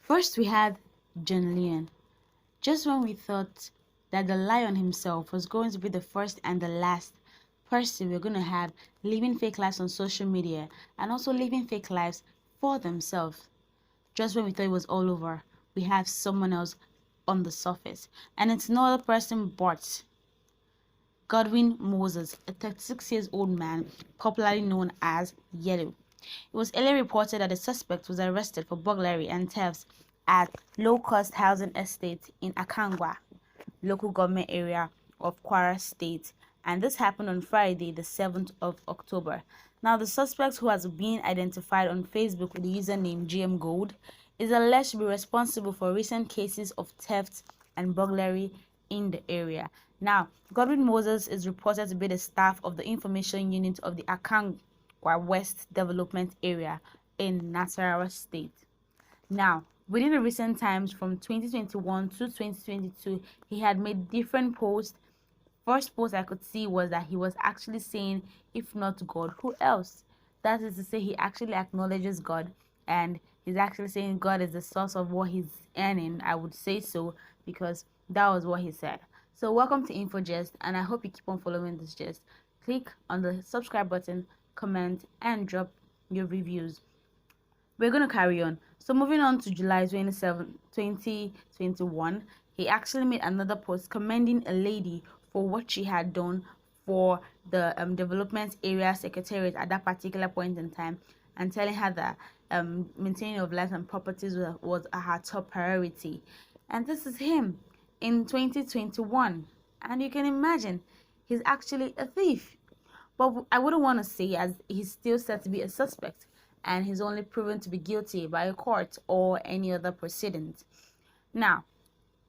First, we had John Leon. Just when we thought that the lion himself was going to be the first and the last person we're going to have living fake lives on social media and also living fake lives for themselves, just when we thought it was all over, we have someone else on the surface. And it's no other person but Godwin Moses, a 36 years old man popularly known as Yellow. It was earlier reported that the suspect was arrested for burglary and thefts at low-cost housing estate in Akangwa, local government area of Kwara State, and this happened on Friday, the 7th of October. Now, the suspect, who has been identified on Facebook with the username GM Gold, is alleged to be responsible for recent cases of theft and burglary in the area. Now, Godwin Moses is reported to be the staff of the information unit of the Akangwa West Development Area in Nasarawa State. Now, within the recent times from 2021 to 2022, he had made different posts. First post I could see was that he was actually saying, if not God, who else? That is to say, he actually acknowledges God, and he's actually saying God is the source of what he's earning. I would say so, because that was what he said. So welcome to InfoGist, and I hope you keep on following this gist. Click on the subscribe button, comment, and drop your reviews. We're going to carry on. So moving on to July 27, 2021, he actually made another post commending a lady for what she had done for the development area secretariat at that particular point in time, and telling her that maintaining of lives and properties was her top priority. And this is him in 2021, and you can imagine he's actually a thief. But I wouldn't want to say, as he's still said to be a suspect and he's only proven to be guilty by a court or any other proceedings. Now,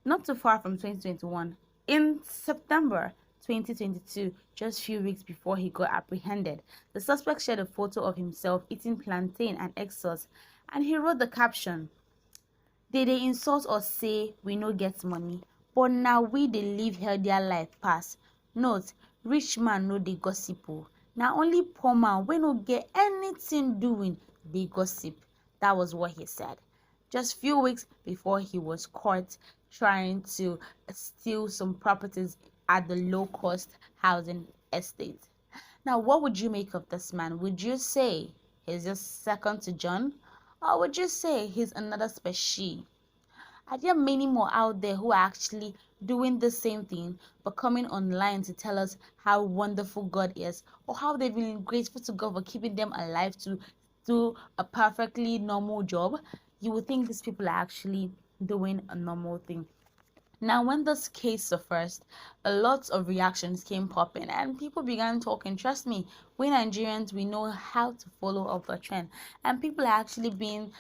not too far from 2021, in September 2022, just a few weeks before he got apprehended, the suspect shared a photo of himself eating plantain and egg sauce, and he wrote the caption, they insult us say we no get money, but now we dey live healthier life pass. Note, rich man no dey gossip o. Na only poor man wey no get anything doing dey gossip. That was what he said. Just few weeks before he was caught trying to steal some properties at the low-cost housing estate. Now, what would you make of this man? Would you say he's just second to John? Or would you say he's another species? Are there many more out there who are actually doing the same thing but coming online to tell us how wonderful God is, or how they've been grateful to God for keeping them alive to do a perfectly normal job? You would think these people are actually doing a normal thing. Now, when this case surfaced, a lot of reactions came popping and people began talking. Trust me, we Nigerians, we know how to follow up the trend. And people are actually being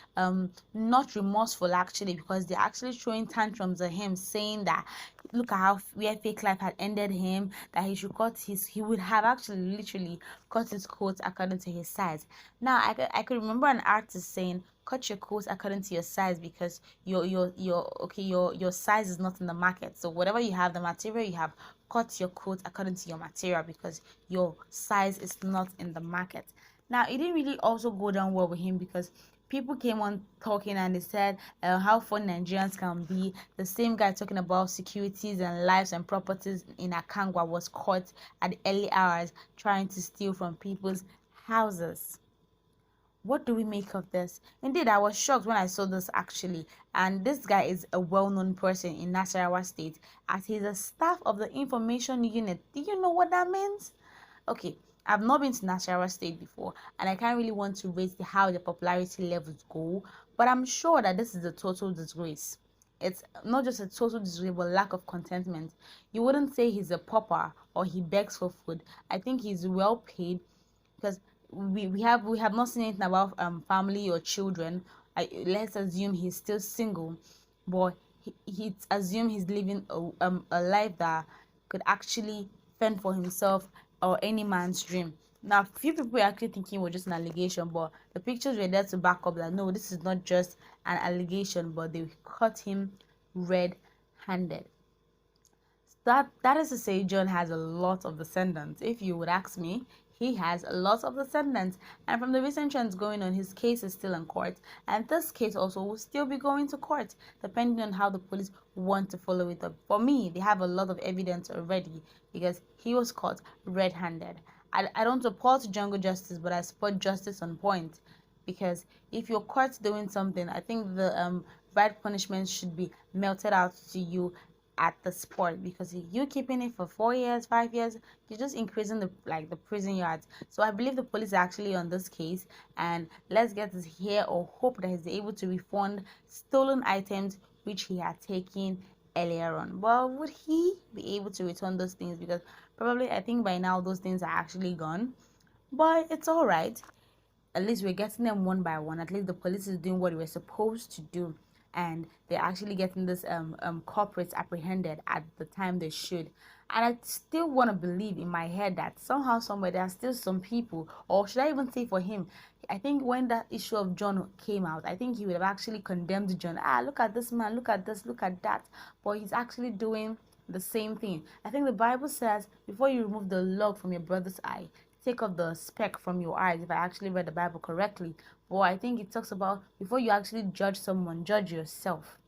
not remorseful, actually, because they're actually throwing tantrums at him, saying that look at how where fake life had ended him, that he would have actually literally cut his coat according to his size. Now, I could remember an artist saying, cut your coat according to your size, because your size is not in the market. So whatever you have, the material you have, cut your coat according to your material, because your size is not in the market. Now, it didn't really also go down well with him, because people came on talking and they said how fun Nigerians can be. The same guy talking about securities and lives and properties in Akangwa was caught at the early hours trying to steal from people's houses. What do we make of this? Indeed, I was shocked when I saw this, actually. And this guy is a well-known person in Nasarawa State, as he's a staff of the information unit. Do you know what that means? Okay, I've not been to Nasarawa State before, and I can't really want to rate how the popularity levels go, but I'm sure that this is a total disgrace. It's not just a total disgrace, but lack of contentment. You wouldn't say he's a pauper or he begs for food. I think he's well paid, because we have not seen anything about family or children. Let's assume he's still single, but he assume he's living a life that could actually fend for himself, or any man's dream. Now, few people were actually thinking it was just an allegation, but the pictures were there to back up that no, this is not just an allegation, but they caught him red-handed. That is to say, John has a lot of descendants. If you would ask me, he has a lot of descendants, and from the recent trends going on, his case is still in court, and this case also will still be going to court depending on how the police want to follow it up. For me, they have a lot of evidence already because he was caught red-handed. I don't support jungle justice, but I support justice on point, because if you're caught doing something, I think the right punishment should be melted out to you at the spot, because if you keeping it for 4 years, 5 years, you're just increasing the prison yards. So I believe the police are actually on this case, and let's get to hear or hope that he's able to refund stolen items which he had taken earlier on. Well, would he be able to return those things? Because probably, I think by now those things are actually gone, but it's all right. At least we're getting them one by one. At least the police is doing what they were supposed to do, and they're actually getting this culprits apprehended at the time they should. And I still want to believe in my head that somehow, somewhere, there are still some people, or should I even say for him, I think when that issue of John came out, I think he would have actually condemned John. Look at this man, look at this, look at that. But he's actually doing the same thing. I think the Bible says, before you remove the log from your brother's eye, take off the speck from your eyes, if I actually read the Bible correctly. But I think it talks about, before you actually judge someone, judge yourself.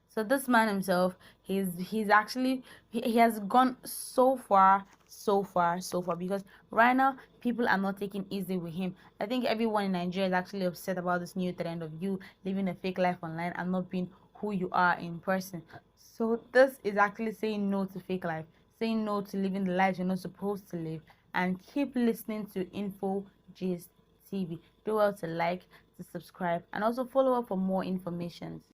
So this man himself, he's actually, he has gone so far, so far, so far, because right now people are not taking easy with him. I think everyone in Nigeria is actually upset about this new trend of you living a fake life online and not being who you are in person. So this is actually saying no to fake life, saying no to living the life you're not supposed to live, and keep listening to Info Gist TV. Do well to like, to subscribe, and also follow up for more information.